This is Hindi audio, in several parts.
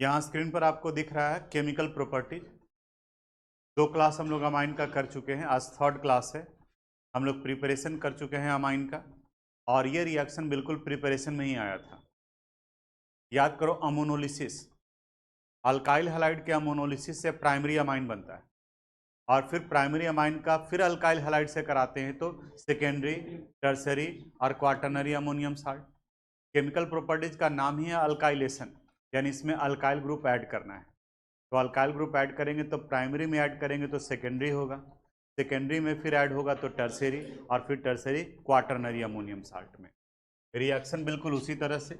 यहाँ स्क्रीन पर आपको दिख रहा है केमिकल प्रॉपर्टीज। 2 क्लास हम लोग अमाइन का कर चुके हैं, आज 3rd क्लास है। हम लोग प्रिपरेशन कर चुके हैं अमाइन का, और ये रिएक्शन बिल्कुल प्रिपरेशन में ही आया था। याद करो, अमोनोलिसिस, अल्काइल हैलाइड के अमोनोलिसिस से प्राइमरी अमाइन बनता है, और फिर प्राइमरी अमाइन का फिर अल्काइल हैलाइड से कराते हैं तो सेकेंडरी, टर्सरी और quaternary ammonium salt. Chemical properties का नाम ही है अल्काइलेशन, यानी इसमें अल्काइल ग्रुप ऐड करना है। तो अल्काइल ग्रुप ऐड करेंगे तो प्राइमरी में ऐड करेंगे तो सेकेंडरी होगा, सेकेंडरी में फिर ऐड होगा तो टर्सरी, और फिर टर्सरी क्वाटरनरी अमोनियम साल्ट में। रिएक्शन बिल्कुल उसी तरह से,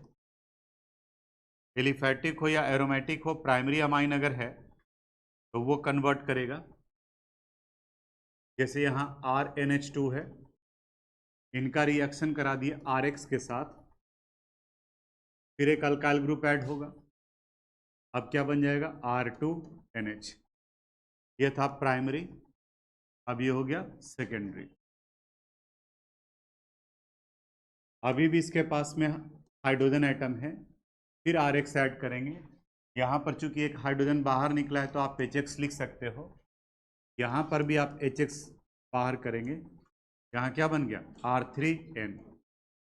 एलिफैटिक हो या एरोमेटिक हो, प्राइमरी अमाइन अगर है तो वो कन्वर्ट करेगा। जैसे यहाँ RNH2 है, इनका रिएक्शन करा दिए RX के साथ, फिर एक अल्काइल ग्रुप ऐड होगा। अब क्या बन जाएगा? R2NH। ये था प्राइमरी, अब ये हो गया सेकेंडरी। अभी भी इसके पास में हाइड्रोजन एटम है, फिर RX ऐड करेंगे। यहाँ पर चूंकि एक हाइड्रोजन बाहर निकला है तो आप HX लिख सकते हो, यहाँ पर भी आप HX बाहर करेंगे। यहाँ क्या बन गया? R3N,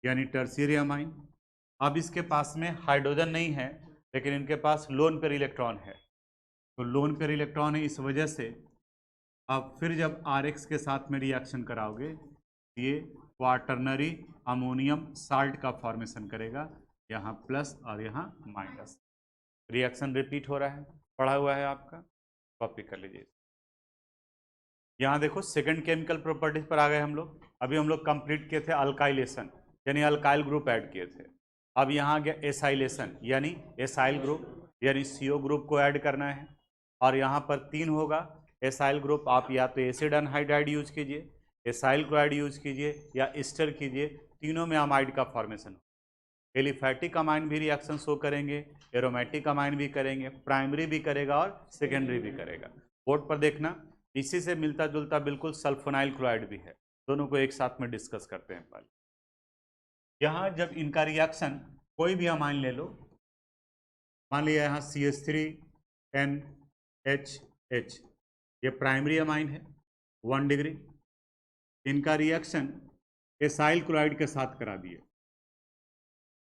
यानी टर्शियरी अमाइन। अब इसके पास में हाइड्रोजन नहीं है, लेकिन इनके पास लोन पेयर इलेक्ट्रॉन है, तो लोन पेयर इलेक्ट्रॉन है, इस वजह से अब फिर जब RX के साथ में रिएक्शन कराओगे, ये क्वाटरनरी अमोनियम साल्ट का फॉर्मेशन करेगा, यहाँ प्लस और यहाँ माइनस। रिएक्शन रिपीट हो रहा है, पढ़ा हुआ है आपका, कॉपी कर लीजिए। यहाँ देखो सेकंड केमिकल प्रॉपर्टीज पर आ गए हम लोग। अभी हम लोग कंप्लीट किए थे अल्काइलेशन, यानी अल्काइल ग्रुप ऐड किए थे। अब यहाँ आ गया एसाइलेशन, यानी एसाइल ग्रुप, यानी CO ग्रुप को ऐड करना है। और यहाँ पर 3 होगा एसाइल ग्रुप। आप या तो एसिड अनहाइड्राइड यूज कीजिए, एसाइल क्लोराइड यूज कीजिए, या ईस्टर कीजिए, तीनों में अमाइड का फॉर्मेशन। एलिफैटिक अमाइन भी रिएक्शन शो करेंगे, एरोमेटिक अमाइन भी करेंगे, प्राइमरी भी करेगा और सेकेंडरी भी करेगा। बोर्ड पर देखना, इसी से मिलता जुलता बिल्कुल सल्फोनाइल क्लोराइड भी है। दोनों को एक साथ में डिस्कस करते हैं पहले। यहाँ जब इनका रिएक्शन कोई भी अमाइन ले लो, मान लिया यहाँ CH3NHH, ये प्राइमरी अमाइन है 1 डिग्री। इनका रिएक्शन एसाइल क्लोराइड के साथ करा दिए,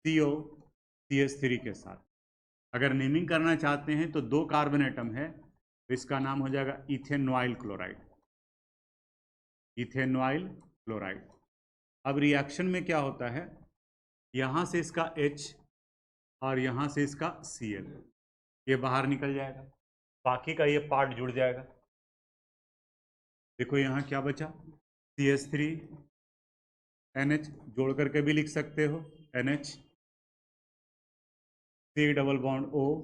COCH3 के साथ। अगर नेमिंग करना चाहते हैं तो 2 कार्बन एटम है, तो इसका नाम हो जाएगा इथेनॉइल क्लोराइड, इथेनॉइल क्लोराइड। अब रिएक्शन में क्या होता है, यहाँ से इसका H और यहाँ से इसका Cl, ये बाहर निकल जाएगा, बाकी का ये पार्ट जुड़ जाएगा। देखो यहाँ क्या बचा, CH3NH, जोड़ करके भी लिख सकते हो NH, C double bond O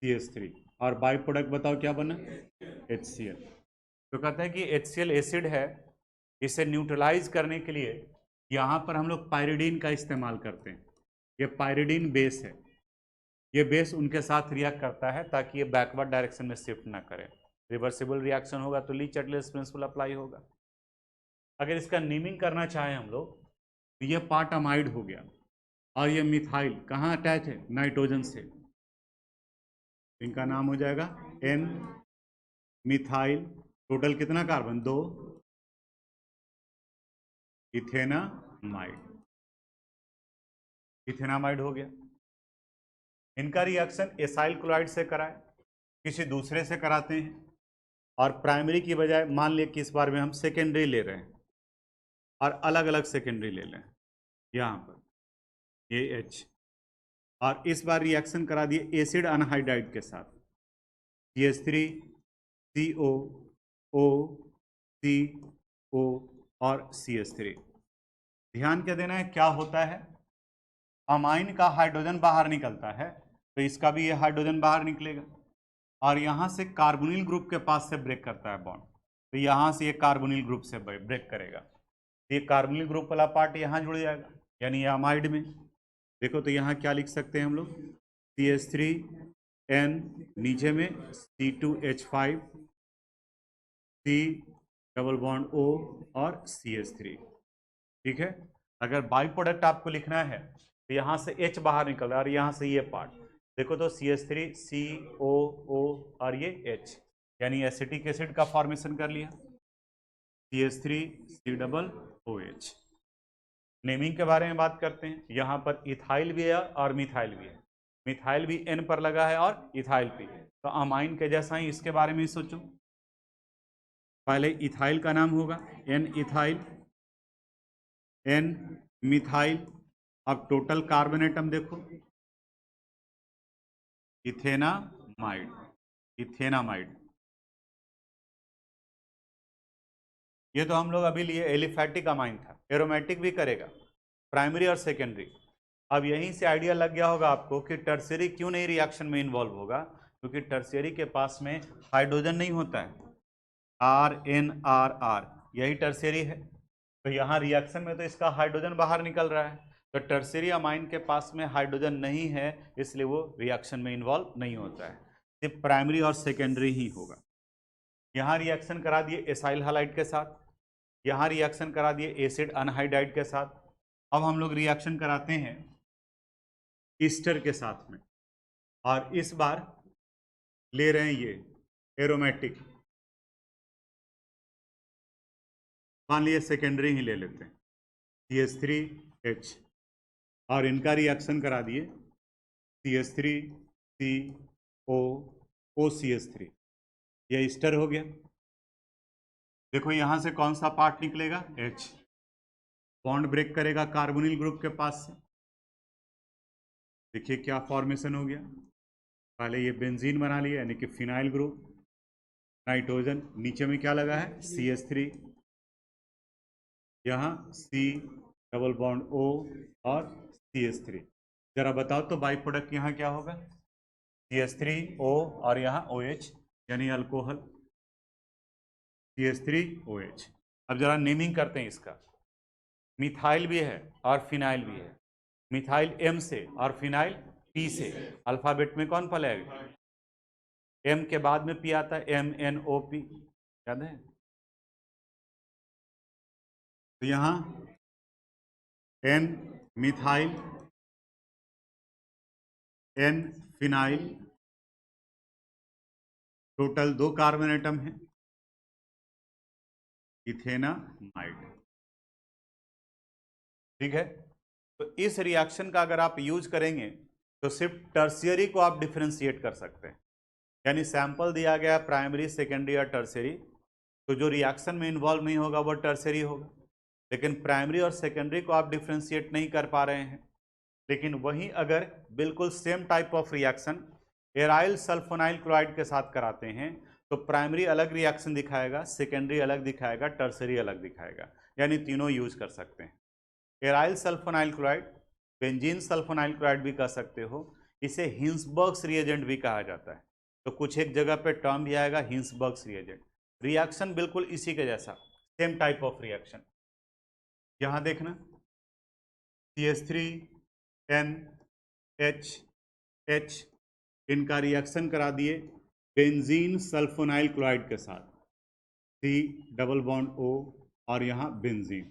CH3, और बाई प्रोडक्ट बताओ क्या बना? HCl। तो कहते हैं कि HCl एसिड है, इसे न्यूट्रलाइज करने के लिए यहाँ पर हम लोग पायरिडीन का इस्तेमाल करते हैं। ये पायरिडीन बेस है, ये बेस उनके साथ रिएक्ट करता है ताकि ये बैकवर्ड डायरेक्शन में शिफ्ट ना करे। रिवर्सिबल रिएक्शन होगा तो ली चटलेस प्रिंसिपल अप्लाई होगा। अगर इसका नेमिंग करना चाहें हम लोग, तो ये पार्ट अमाइड हो गया, और ये मिथाइल कहाँ अटैच है? नाइट्रोजन से, इनका नाम हो जाएगा N मिथाइल। टोटल कितना कार्बन? 2, इथेनामाइड, इथेनामाइड हो गया। इनका रिएक्शन एसाइल क्लोराइड से कराए, किसी दूसरे से कराते हैं, और प्राइमरी की बजाय मान लिया कि इस बार में हम सेकेंडरी ले रहे हैं, और अलग अलग सेकेंडरी ले लें, यहाँ पर AH, और इस बार रिएक्शन करा दिए एसिड अनहाइड्राइड के साथ, CH3 CO O CO और CH3। ध्यान क्या देना है, क्या होता है, अमाइन का हाइड्रोजन बाहर निकलता है तो इसका भी ये हाइड्रोजन बाहर निकलेगा, और यहाँ से कार्बोनिल ग्रुप के पास से ब्रेक करता है बॉन्ड, तो यहाँ से ये कार्बोनिल ग्रुप से ब्रेक करेगा, ये कार्बोनिल ग्रुप वाला पार्ट यहाँ जुड़ जाएगा, यानी ये अमाइड में। देखो तो यहाँ क्या लिख सकते हैं हम लोग, CH3N, नीचे में C2H5, C double bond O और CH3। ठीक है, अगर बाई प्रोडक्ट आपको लिखना है तो यहाँ से H बाहर निकल रहा है और यहाँ से ये पार्ट, देखो तो CH3COO और ये H, यानी एसिटिक एसिड का फॉर्मेशन कर लिया, CH3C OH। नेमिंग के बारे में बात करते हैं। यहाँ पर इथाइल भी है और मिथाइल भी है। मिथाइल भी N पर लगा है और इथाइल भी, तो अमाइन के जैसा ही इसके बारे में सोचो। पहले इथाइल का नाम होगा N इथाइल, N मिथाइल। अब टोटल कार्बन एटम देखो, इथेनामाइड, इथेनामाइड। ये तो हम लोग अभी लिए एलिफैटिक अमाइन था, एरोमेटिक भी करेगा, प्राइमरी और सेकेंडरी। अब यहीं से आइडिया लग गया होगा आपको कि टर्शियरी क्यों नहीं रिएक्शन में इन्वॉल्व होगा, क्योंकि टर्शियरी के पास में हाइड्रोजन नहीं होता है, RNRR यही टर्शियरी है। तो यहाँ रिएक्शन में तो इसका हाइड्रोजन बाहर निकल रहा है, तो टर्शियरी अमाइन के पास में हाइड्रोजन नहीं है, इसलिए वो रिएक्शन में इन्वॉल्व नहीं होता है, सिर्फ प्राइमरी और सेकेंडरी ही होगा। यहाँ रिएक्शन करा दिए एसाइल हाइलाइट के साथ, यहाँ रिएक्शन करा दिए एसिड अनहाइड्राइड के साथ। अब हम लोग रिएक्शन कराते हैं ईस्टर के साथ में, और इस बार ले रहे हैं ये एरोमेटिक, मान लिए सेकेंडरी ही ले लेते हैं, CH3H, और इनका रिएक्शन करा दिए CH3COOCH3, ये ईस्टर हो गया। देखो यहां से कौन सा पार्ट निकलेगा, H, बॉन्ड ब्रेक करेगा कार्बोनिल ग्रुप के पास से। देखिए क्या फॉर्मेशन हो गया, पहले ये बेंजीन बना लिया यानी कि फिनाइल ग्रुप, नाइट्रोजन, नीचे में क्या लगा है CH3, यहाँ C डबल बॉन्ड O और CH3। जरा बताओ तो बाई प्रोडक्ट यहाँ क्या होगा, CH3O और यहाँ OH यानी अल्कोहल, CH3OH। अब जरा नेमिंग करते हैं इसका। मिथाइल भी है और फिनाइल भी है, मिथाइल M से और फिनाइल P से। अल्फाबेट में कौन पहले, M के बाद में P आता है, MNOP, याद है। तो यहाँ N methyl, N phenyl, total 2 carbon atom है, इथेनामाइड। ठीक है, तो इस रिएक्शन का अगर आप यूज करेंगे तो सिर्फ टर्शियरी को आप डिफरेंशिएट कर सकते हैं, यानी सैंपल दिया गया प्राइमरी सेकेंडरी या टर्शियरी, तो जो रिएक्शन में इन्वॉल्व नहीं होगा वो टर्शियरी होगा, लेकिन प्राइमरी और सेकेंडरी को आप डिफरेंशिएट नहीं कर पा रहे हैं। लेकिन वहीं अगर बिल्कुल same type of reaction aryl sulfonyl chloride के साथ कराते हैं तो प्राइमरी अलग रिएक्शन दिखाएगा, सेकेंडरी अलग दिखाएगा, टर्शियरी अलग दिखाएगा, यानी तीनों यूज कर सकते हैं। Aryl sulfonyl chloride, benzene sulfonyl chloride भी कह सकते हो, इसे हिंसबर्ग्स रिएजेंट भी कहा जाता है। तो कुछ एक जगह पे टर्म भी आएगा हिंसबर्ग्स रिएजेंट। रिएक्शन बिल्कुल इसी के जैसा, सेम टाइप ऑफ रिएक्शन। यहां देखना CH3NH, इनका रिएक्शन करा दिए बेंजीन सल्फोनाइल क्लोराइड के साथ, C डबल बॉन्ड O और यहाँ बेंजीन,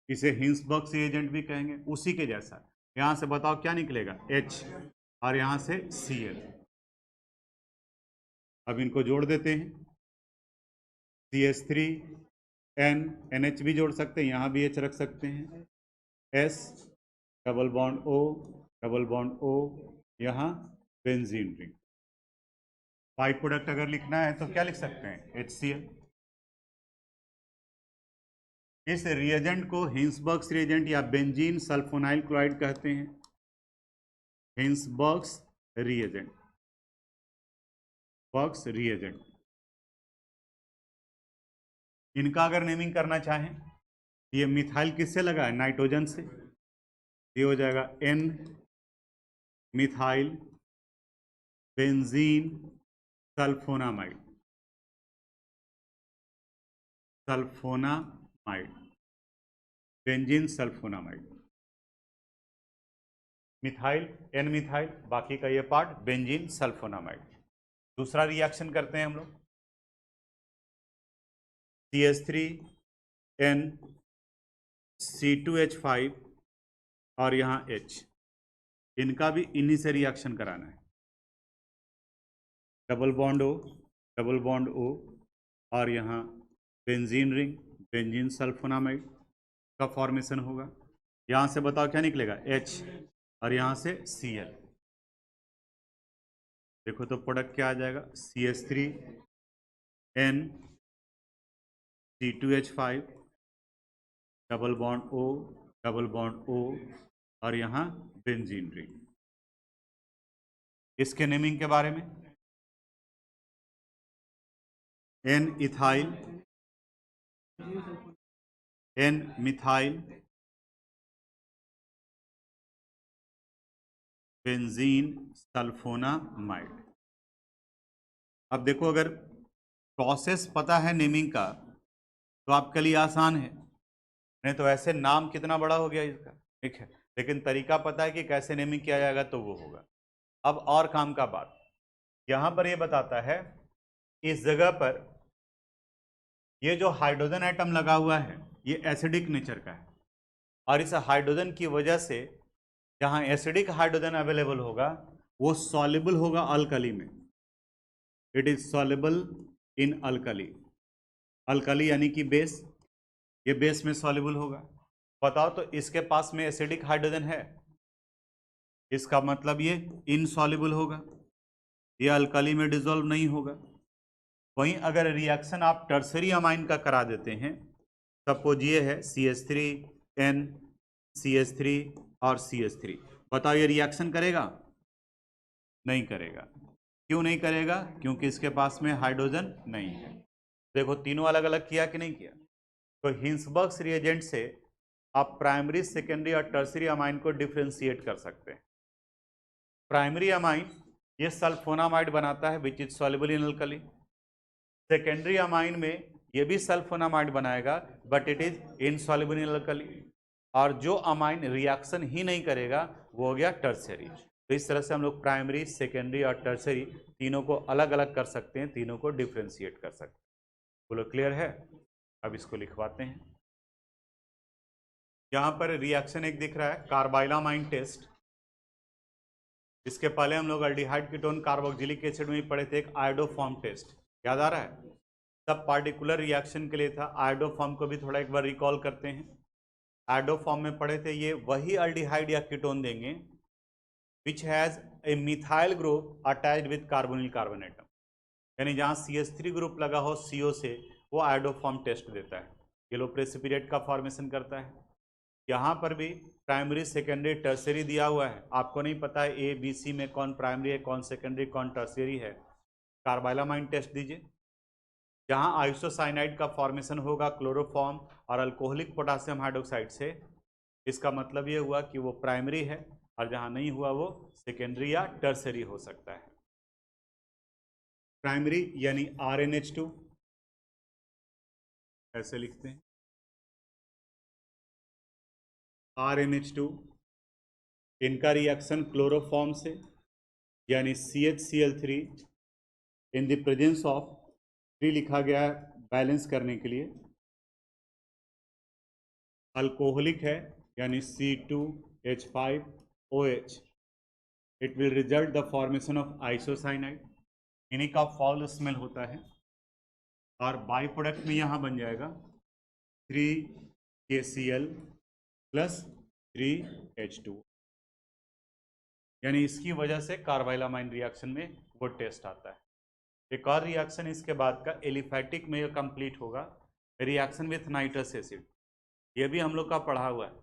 इसे हिंसबर्ग्स रिएजेंट भी कहेंगे, उसी के जैसा। यहां से बताओ क्या निकलेगा, H, और यहां से Cl। अब इनको जोड़ देते हैं, CH3N, NH भी जोड़ सकते हैं, यहां भी H रख सकते हैं, S double bond O double bond O, यहाँ बेंजीन रिंग। बाई प्रोडक्ट अगर लिखना है तो क्या लिख सकते हैं, HCl। इस रिएजेंट को हिंसबर्ग्स रिएजेंट या बेंजीन सल्फोनाइल क्लोराइड कहते हैं, हिंसबर्ग्स रिएजेंट, बर्ग्स रिएजेंट। इनका अगर नेमिंग करना चाहें, ये मिथाइल किससे लगा है, नाइट्रोजन से, ये हो जाएगा N methyl benzene sulfonamide, sulfonamide, benzene sulfonamide, methyl N methyl, बाकी का ये पार्ट बेंजीन सल्फोनामाइड। दूसरा रिएक्शन करते हैं हम लोग, CH3N C2H5 और यहाँ H, इनका भी इन्हीं से रिएक्शन कराना है। Double bond O, double bond O, और यहाँ बेंजीन रिंग, बेंजीन सल्फोनामाइड का फॉर्मेशन होगा। यहाँ से बताओ क्या निकलेगा, H, और यहाँ से Cl। देखो तो प्रोडक्ट क्या आ जाएगा, CH3N C2H5 double bond O, double bond O, और यहाँ बेंजीन रिंग। इसके नेमिंग के बारे में, N ethyl, N methyl benzene sulfonamide. अब देखो, अगर प्रोसेस पता है नेमिंग का तो आपके लिए आसान है, नहीं तो ऐसे नाम कितना बड़ा हो गया इसका, ठीक है। लेकिन तरीका पता है कि कैसे नेमिंग किया जाएगा तो वो होगा। अब और काम का बात, यहां पर ये बताता है इस जगह पर ये जो हाइड्रोजन एटम लगा हुआ है ये एसिडिक नेचर का है, और इस हाइड्रोजन की वजह से जहां एसिडिक हाइड्रोजन अवेलेबल होगा वो सॉल्युबल होगा अल्कली में। It is soluble in alkali. Alkali यानी कि बेस, ये बेस में सॉल्युबल होगा। बताओ तो इसके पास में एसिडिक हाइड्रोजन है, इसका मतलब ये इनसॉल्युबल होगा, ये अल्कली में डिसॉल्व नहीं होगा। वहीं अगर रिएक्शन आप टर्सरी अमाइन का करा देते हैं, सपोज ये है CH3N CH3 और CH3, बताओ ये रिएक्शन करेगा, नहीं करेगा। क्यों नहीं करेगा, क्योंकि इसके पास में हाइड्रोजन नहीं है। देखो तीनों अलग अलग किया कि नहीं किया। तो हिंसबर्ग्स रिएजेंट से आप प्राइमरी, सेकेंडरी और टर्सरी अमाइन को डिफ्रेंशिएट कर सकते हैं। प्राइमरी अमाइन ये सल्फोनामाइड बनाता है which is soluble in alkali. Secondary amine में ये भी सल्फोनामाइड बनाएगा but it is insoluble in alkali. और जो अमाइन रिएक्शन ही नहीं करेगा वो हो गया टर्सरी। तो इस तरह से हम लोग प्राइमरी, सेकेंडरी और टर्सरी तीनों को अलग अलग कर सकते हैं, तीनों को डिफ्रेंशिएट कर सकते हैं। बोलो क्लियर है। अब इसको लिखवाते हैं। यहाँ पर रिएक्शन एक दिख रहा है, कार्बाइलामाइन टेस्ट। इसके पहले हम लोग अल्डिहाइड कीटोन कार्बोक्सिलिक एसिड में ही पढ़े थे, एक आयोडोफॉर्म टेस्ट, याद आ रहा है। सब पार्टिकुलर रिएक्शन के लिए था। आयोडोफॉर्म को भी थोड़ा एक बार रिकॉल करते हैं। आयोडोफॉर्म में पढ़े थे, ये वही अल्डिहाइड या कीटोन देंगे which has a methyl group attached with carbonyl carbon atom, यानी जहाँ CH3 ग्रुप लगा हो CO से, वो आयोडोफॉर्म टेस्ट देता है। येलो प्रेसिपिटेट का फॉर्मेशन करता है। यहाँ पर भी प्राइमरी, सेकेंडरी, टर्सरी दिया हुआ है। आपको नहीं पता है ABC में कौन प्राइमरी है, कौन सेकेंडरी, कौन टर्सरी है, कार्बाइलामाइन टेस्ट दीजिए। जहाँ आइसोसाइनाइड का फॉर्मेशन होगा क्लोरोफॉर्म और अल्कोहलिक पोटासियम हाइड्रोक्साइड से, इसका मतलब ये हुआ कि वो प्राइमरी है, और जहाँ नहीं हुआ वो सेकेंडरी या टर्सरी हो सकता है। प्राइमरी यानी RNH2 ऐसे लिखते हैं, RNH2। इनका रिएक्शन क्लोरोफॉर्म से यानी CHCl3 in the presence of 3 लिखा गया है बैलेंस करने के लिए। अल्कोहलिक है यानी C2H5OH, it will result the formation of isocyanide, इन्हीं का फॉल स्मेल होता है। और बाई प्रोडक्ट में यहाँ बन जाएगा 3KCl प्लस 3H2, यानी इसकी वजह से कार्बाइलामाइन रिएक्शन में वो टेस्ट आता है। एक और रिएक्शन इसके बाद का एलिफैटिक में कंप्लीट होगा, रिएक्शन विथ नाइट्रस एसिड। ये भी हम लोग का पढ़ा हुआ है,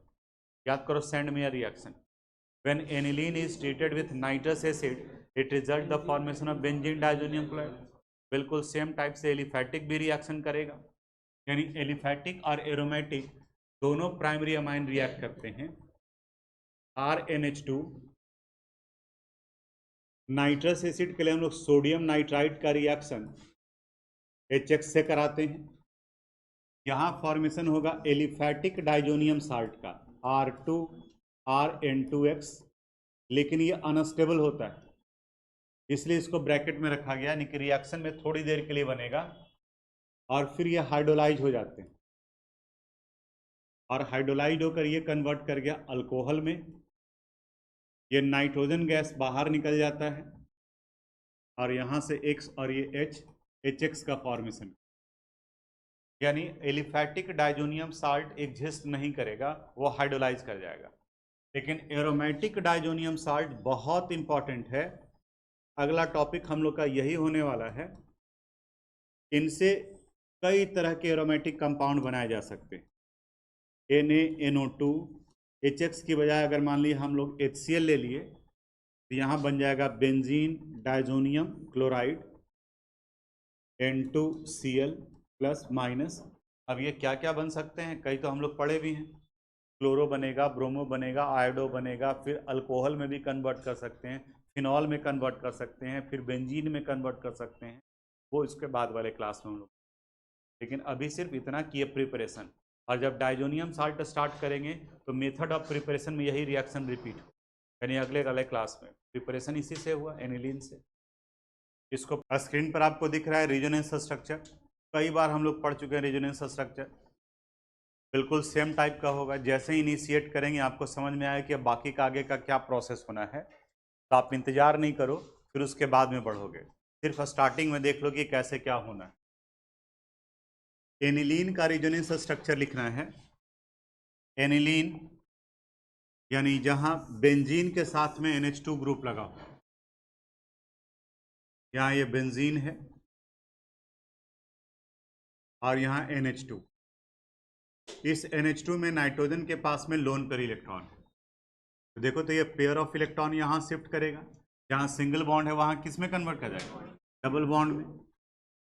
याद करो। Send mayor reaction, when aniline is treated with nitrous acid it result the formation of benzene diazonium chloride. बिल्कुल सेम टाइप से एलिफैटिक भी रिएक्शन करेगा, यानी एलिफैटिक और एरोमेटिक दोनों प्राइमरी अमाइन रिएक्ट करते हैं। RNH2 नाइट्रस एसिड के लिए हम लोग सोडियम नाइट्राइड का रिएक्शन HX से कराते हैं। यहाँ फॉर्मेशन होगा एलिफैटिक डाइजोनियम साल्ट का R2RN2X, लेकिन ये अनस्टेबल होता है, इसलिए इसको ब्रैकेट में रखा गया, यानी कि रिएक्शन में थोड़ी देर के लिए बनेगा और फिर ये हाइड्रोलाइज हो जाते हैं, और हाइड्रोलाइज होकर ये कन्वर्ट कर गया अल्कोहल में, ये नाइट्रोजन गैस बाहर निकल जाता है और यहाँ से X और ये HX का फॉर्मेशन, यानी एलिफैटिक डाइजोनियम साल्ट एग्जिस्ट नहीं करेगा, वो हाइड्रोलाइज कर जाएगा। लेकिन एरोमेटिक डाइजोनियम साल्ट बहुत इंपॉर्टेंट है, अगला टॉपिक हम लोग का यही होने वाला है। इनसे कई तरह के एरोमेटिक कंपाउंड बनाए जा सकते हैं। NaNO2, HX की बजाय अगर मान लीजिए हम लोग HCl ले लिए तो यहाँ बन जाएगा benzene diazonium chloride N2Cl plus minus. अब ये क्या क्या बन सकते हैं, कई तो हम लोग पढ़े भी हैं। क्लोरो बनेगा, ब्रोमो बनेगा, आयोडो बनेगा, फिर अल्कोहल में भी कन्वर्ट कर सकते हैं, फिनॉल में कन्वर्ट कर सकते हैं, फिर बेंजीन में कन्वर्ट कर सकते हैं, वो इसके बाद वाले क्लास में हम लोग। लेकिन अभी सिर्फ इतना किए प्रिपरेशन, और जब डाइजोनियम साल्ट स्टार्ट करेंगे तो मेथड ऑफ प्रिपरेशन में यही रिएक्शन रिपीट हो, यानी अगले वाले क्लास में प्रिपरेशन इसी से हुआ, एनिलीन से। इसको स्क्रीन पर आपको दिख रहा है रेजोनेंस स्ट्रक्चर, कई बार हम लोग पढ़ चुके हैं रेजोनेंस स्ट्रक्चर, बिल्कुल सेम टाइप का होगा। जैसे ही इनिशिएट करेंगे आपको समझ में आए कि अब बाकी का आगे का क्या प्रोसेस होना है, तो आप इंतजार नहीं करो, फिर उसके बाद में बढ़ोगे, सिर्फ स्टार्टिंग में देख लो कि कैसे क्या होना है। एनिलीन का रेजोनेंस स्ट्रक्चर लिखना है। एनिलीन यानी जहां बेंजीन के साथ में NH2 ग्रुप लगा हो, यहाँ ये बेंजीन है और यहाँ NH2। इस NH2 में नाइट्रोजन के पास में लोन पेयर इलेक्ट्रॉन है, तो देखो तो ये पेयर ऑफ इलेक्ट्रॉन यहाँ शिफ्ट करेगा, जहाँ सिंगल बॉन्ड है वहाँ किस में कन्वर्ट कर जाएगा, डबल बॉन्ड में,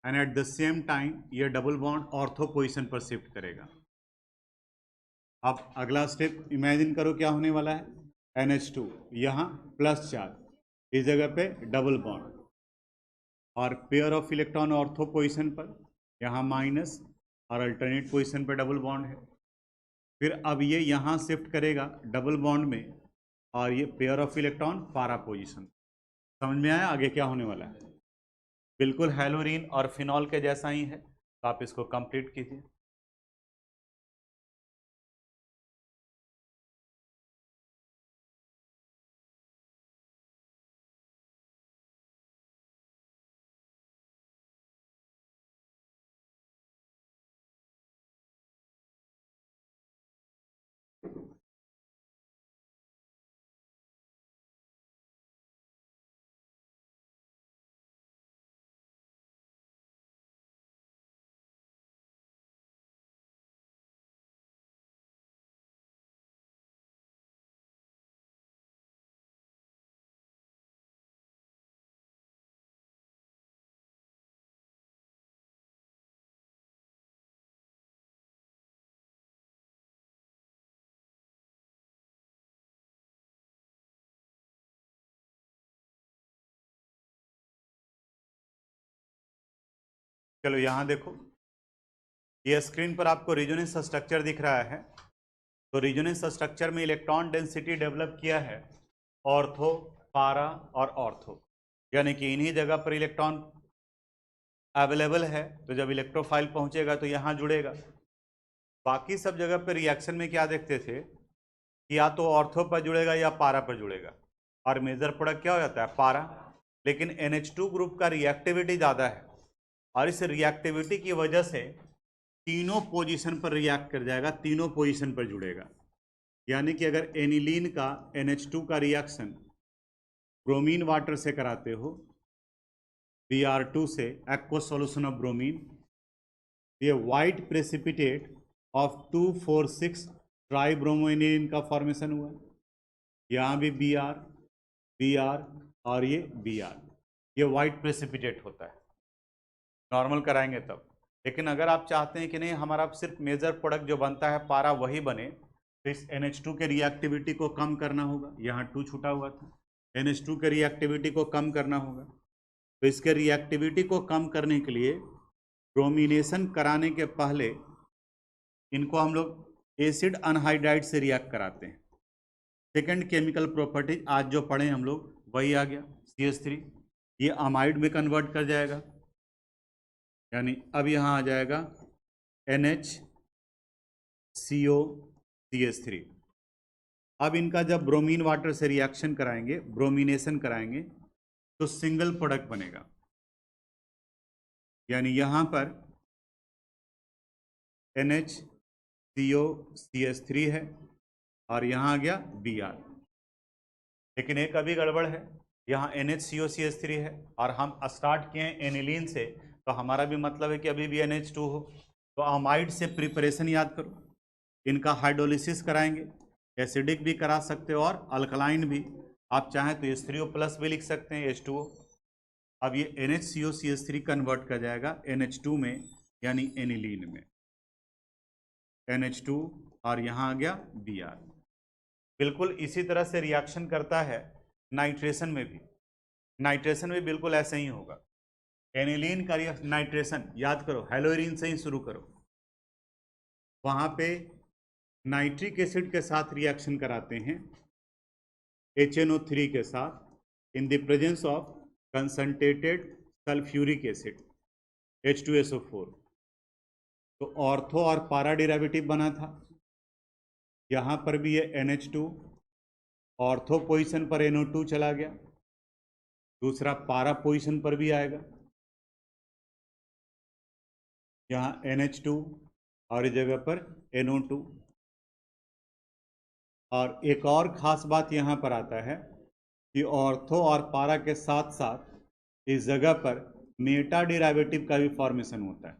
and at the same time ये डबल बॉन्ड ऑर्थो पोजिशन पर शिफ्ट करेगा। अब अगला स्टेप इमेजिन करो क्या होने वाला है, NH2 यहाँ प्लस चार्ज, इस जगह पे डबल बॉन्ड, और pair of electron ortho position पर, यहाँ माइनस, और अल्टरनेट पोजिशन पर डबल बॉन्ड है। फिर अब ये यहाँ शिफ्ट करेगा डबल बॉन्ड में, और ये पेयर ऑफ इलेक्ट्रॉन पारा पोजिशन। समझ में आया आगे क्या होने वाला है, बिल्कुल हेलोरीन और फिनॉल के जैसा ही है, तो आप इसको कंप्लीट कीजिए। चलो यहाँ देखो, ये स्क्रीन पर आपको रेजोनेंस स्ट्रक्चर दिख रहा है। तो रेजोनेंस स्ट्रक्चर में इलेक्ट्रॉन डेंसिटी डेवलप किया है ऑर्थो, पारा और ऑर्थो, यानी कि इन्हीं जगह पर इलेक्ट्रॉन अवेलेबल है, तो जब इलेक्ट्रोफाइल पहुंचेगा तो यहाँ जुड़ेगा। बाकी सब जगह पर रिएक्शन में क्या देखते थे कि या तो ऑर्थो पर जुड़ेगा या पारा पर जुड़ेगा, और मेजर प्रोडक्ट क्या हो जाता है, पारा। लेकिन NH2 ग्रुप का रिएक्टिविटी ज़्यादा है, और इस रिएक्टिविटी की वजह से तीनों पोजीशन पर रिएक्ट कर जाएगा, तीनों पोजीशन पर जुड़ेगा। यानी कि अगर एनिलीन का NH2 का रिएक्शन ब्रोमीन वाटर से कराते हो, Br2 से एक्वस सॉल्यूशन ऑफ ब्रोमीन, ये वाइट प्रेसिपिटेट ऑफ 2,4,6 ट्राइब्रोमोनिन का फॉर्मेशन हुआ। यहाँ भी Br और ये Br, ये वाइट प्रेसिपिटेट होता है, नॉर्मल कराएंगे तब। लेकिन अगर आप चाहते हैं कि नहीं हमारा सिर्फ मेजर प्रोडक्ट जो बनता है पारा वही बने, तो इस NH2 के रिएक्टिविटी को कम करना होगा। यहाँ 2 छूटा हुआ था, NH2 के रिएक्टिविटी को कम करना होगा। तो इसके रिएक्टिविटी को कम करने के लिए ब्रोमिनेशन कराने के पहले इनको हम लोग एसिड अनहाइड्राइड से रिएक्ट कराते हैं। सेकेंड केमिकल प्रॉपर्टी आज जो पढ़े हम लोग वही आ गया, CH3, ये अमाइड में कन्वर्ट कर जाएगा, यानी अब यहाँ आ जाएगा NHCO CH3। अब इनका जब ब्रोमीन वाटर से रिएक्शन कराएंगे, ब्रोमिनेशन कराएंगे, तो सिंगल प्रोडक्ट बनेगा। यानी यहां पर NHCOCH3 है और यहां आ गया Br। लेकिन एक अभी गड़बड़ है, यहाँ NHCOCH3 है और हम स्टार्ट किए हैं एनिलीन से, तो हमारा भी मतलब है कि अभी भी NH2 हो। तो अमाइड से प्रिपरेशन याद करो, इनका हाइड्रोलिसिस कराएंगे, एसिडिक भी करा सकते हो और अल्कलाइन भी। आप चाहें तो H3O+ भी लिख सकते हैं, H2O। अब ये NHCOCH3 कन्वर्ट कर जाएगा NH2 में, यानी एनिलीन में, NH2 और यहाँ आ गया Br। बिल्कुल इसी तरह से रिएक्शन करता है नाइट्रेशन में भी। नाइट्रेशन में बिल्कुल ऐसे ही होगा। एनिलीन का नाइट्रेशन याद करो, हेलोरीन से ही शुरू करो। वहां पे नाइट्रिक एसिड के साथ रिएक्शन कराते हैं HNO3 के साथ in the presence of concentrated sulphuric acid H2SO4। तो ऑर्थो और पारा डेरिवेटिव बना था, यहाँ पर भी ये NH2 ऑर्थो पोजीशन पर NO2 चला गया, दूसरा पारा पोजीशन पर भी आएगा, यहाँ NH2 और इस जगह पर NO2। और एक और ख़ास बात यहाँ पर आता है कि ऑर्थो और पारा के साथ साथ इस जगह पर मेटा डेरिवेटिव का भी फॉर्मेशन होता है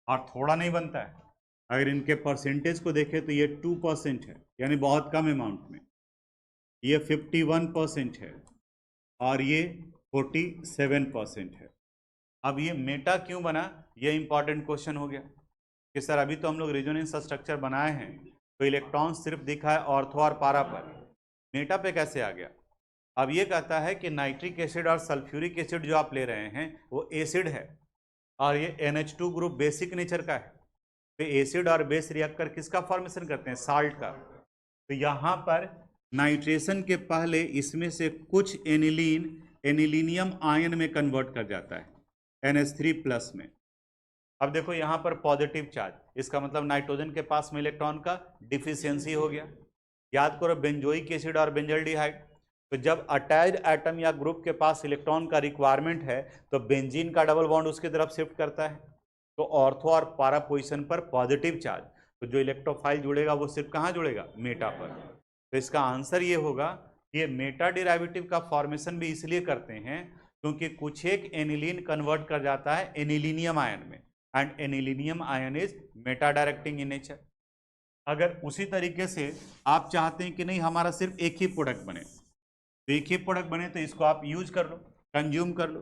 और थोड़ा नहीं बनता है। अगर इनके परसेंटेज को देखें तो ये 2% है, यानी बहुत कम अमाउंट में। ये 51% है और ये 47% है। अब ये मेटा क्यों बना, ये इंपॉर्टेंट क्वेश्चन हो गया कि सर अभी तो हम लोग रेजोनेंस स्ट्रक्चर बनाए हैं, तो इलेक्ट्रॉन सिर्फ दिखा है ऑर्थो और पारा पर, मेटा पे कैसे आ गया। अब ये कहता है कि नाइट्रिक एसिड और सल्फ्यूरिक एसिड जो आप ले रहे हैं वो एसिड है और ये NH2 ग्रुप बेसिक नेचर का है। तो एसिड और बेस रिएक्ट कर किसका फॉर्मेशन करते हैं, साल्ट का। तो यहाँ पर नाइट्रेशन के पहले इसमें से कुछ एनिलीन एनिलीनियम आयन में कन्वर्ट कर जाता है NH3+ में। अब देखो यहाँ पर पॉजिटिव चार्ज, इसका मतलब नाइट्रोजन के पास में इलेक्ट्रॉन का डिफिशियंसी हो गया। याद करो बेंजोइक एसिड और बेंजल्डिहाइड, तो जब अटैच्ड एटम या ग्रुप के पास इलेक्ट्रॉन का रिक्वायरमेंट है तो बेंजीन का डबल बॉन्ड उसकी तरफ शिफ्ट करता है। तो ऑर्थो और पारा पोजीशन पर पॉजिटिव चार्ज, तो जो इलेक्ट्रोफाइल जुड़ेगा वो सिर्फ कहाँ जुड़ेगा, मेटा पर। तो इसका आंसर ये होगा कि ये मेटा डेरिवेटिव का फॉर्मेशन भी इसलिए करते हैं क्योंकि कुछ एक एनिलीन कन्वर्ट कर जाता है एनिलीनियम आयन में, and anilinium ion is Meta directing in nature. अगर उसी तरीके से आप चाहते हैं कि नहीं हमारा सिर्फ एक ही प्रोडक्ट बने, तो एक ही प्रोडक्ट बने तो इसको आप यूज कर लो, कंज्यूम कर लो,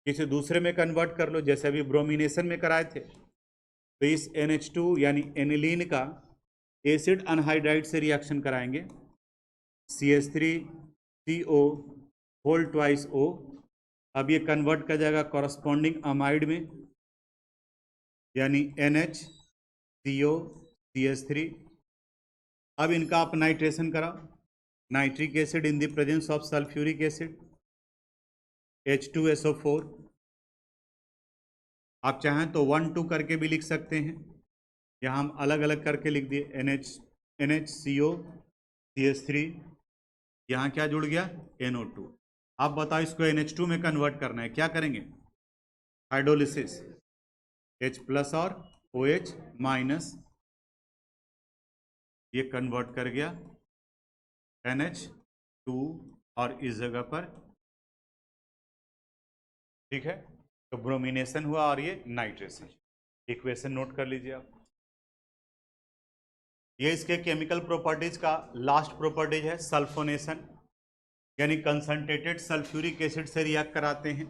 किसी दूसरे में कन्वर्ट कर लो, जैसे अभी ब्रोमिनेशन में कराए थे। तो इस NH2 यानी एनिलीन का एसिड अनहाइड्राइड से रिएक्शन कराएंगे, CH3CO होल ट्वाइस O। अब ये कन्वर्ट कर जाएगा कॉरस्पॉन्डिंग अमाइड में, यानी NHCOCH3। अब इनका आप नाइट्रेशन कराओ, nitric acid in the presence of sulphuric acid H2SO4। आप चाहें तो 1-2 करके भी लिख सकते हैं, यहाँ हम अलग अलग करके लिख दिए NHCOCH3, यहाँ क्या जुड़ गया, NO2। आप बताओ इसको NH2 में कन्वर्ट करना है, क्या करेंगे, हाइड्रोलिसिस, H+ और OH-, ये कन्वर्ट कर गया NH2 और इस जगह पर, ठीक है। तो ब्रोमिनेशन हुआ और ये नाइट्रेशन। इक्वेशन नोट कर लीजिए आप। ये इसके केमिकल प्रॉपर्टीज का लास्ट प्रॉपर्टीज है सल्फोनेशन, यानी कंसंट्रेटेड सल्फ्यूरिक एसिड से रिएक्ट कराते हैं।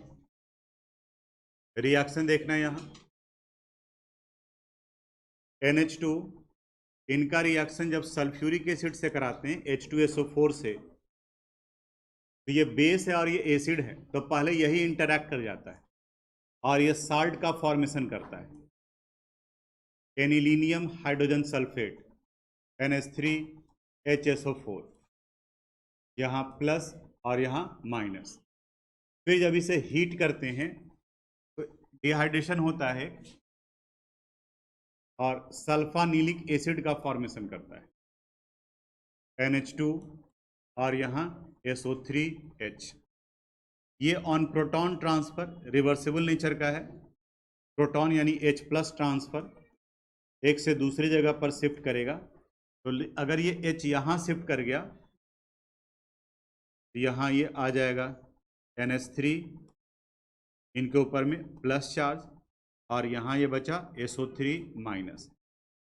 रिएक्शन देखना है यहाँ, NH2 इनका रिएक्शन जब सल्फ्यूरिक एसिड से कराते हैं H2SO4 से, तो ये बेस है और ये एसिड है, तो पहले यही इंटरैक्ट कर जाता है और ये साल्ट का फॉर्मेशन करता है, एनिलीनियम हाइड्रोजन सल्फेट NH3HSO4, यहाँ प्लस और यहाँ माइनस। फिर जब इसे हीट करते हैं तो डिहाइड्रेशन होता है और सल्फानिलिक एसिड का फॉर्मेशन करता है। NH2 और यहाँ SO3H। ये on proton transfer reversible nature का है। प्रोटॉन यानी H+ ट्रांसफर एक से दूसरी जगह पर शिफ्ट करेगा, तो अगर ये H यहाँ शिफ्ट कर गया, यहाँ ये आ जाएगा NH3, इनके ऊपर में प्लस चार्ज, और यहाँ ये बचा SO3-।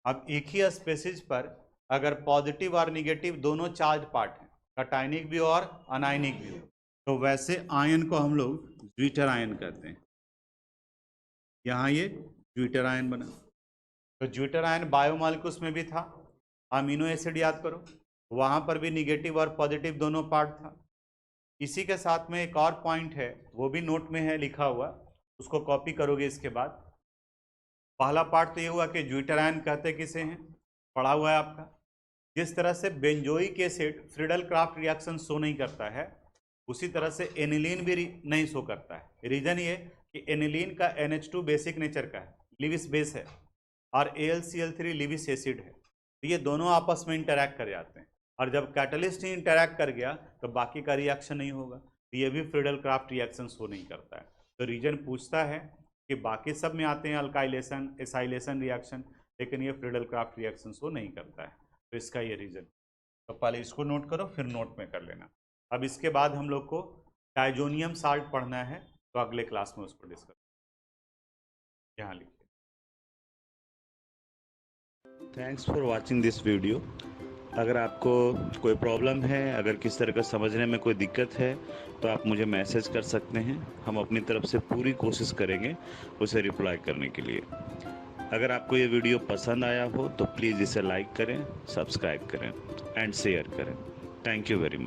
अब एक ही स्पेसिस पर अगर पॉजिटिव और निगेटिव दोनों चार्ज पार्ट हैं, कटायनिक भी और अनायनिक भी, तो वैसे आयन को हम लोग ज्विटर आयन कहते हैं। यहाँ ये ज्विटर आयन बना। तो ज्विटर आयन बायोमॉलिक्यूल्स में भी था, अमीनो एसिड याद करो, वहाँ पर भी निगेटिव और पॉजिटिव दोनों पार्ट था। इसी के साथ में एक और पॉइंट है, वो भी नोट में है लिखा हुआ, उसको कॉपी करोगे इसके बाद। पहला पार्ट तो ये हुआ कि ज्विटर आयन कहते किसे हैं, पढ़ा हुआ है आपका। जिस तरह से benzoic acid Friedel craft reaction show नहीं करता है, उसी तरह से एनिलीन भी नहीं शो करता है। रीजन ये कि एनिलीन का NH2 बेसिक नेचर का है, लिविस बेस है, और AlCl3 लिविस एसिड है। तो ये दोनों आपस में इंटरैक्ट कर जाते हैं, और जब कैटलिस्ट ही इंटरैक्ट कर गया तो बाकी का रिएक्शन नहीं होगा। तो ये भी फ्रीडल क्राफ्ट रिएक्शन शो नहीं करता है। तो रीजन पूछता है कि बाकी सब में आते हैं अल्काइलेशन, एसाइलेशन रिएक्शन, लेकिन ये फ्रीडल क्राफ्ट रिएक्शन शो नहीं करता है। तो इसका ये रीजन, तो पहले इसको नोट करो, फिर नोट में कर लेना। अब इसके बाद हम लोग को डायजोनियम साल्ट पढ़ना है, तो अगले क्लास में उसको डिस्कस। यहाँ लिखिए। Thanks for watching this video. अगर आपको कोई प्रॉब्लम है, अगर किस तरह का समझने में कोई दिक्कत है, तो आप मुझे मैसेज कर सकते हैं। हम अपनी तरफ से पूरी कोशिश करेंगे उसे रिप्लाई करने के लिए। अगर आपको ये वीडियो पसंद आया हो तो प्लीज़ इसे लाइक करें, सब्सक्राइब करें एंड शेयर करें। Thank you very much.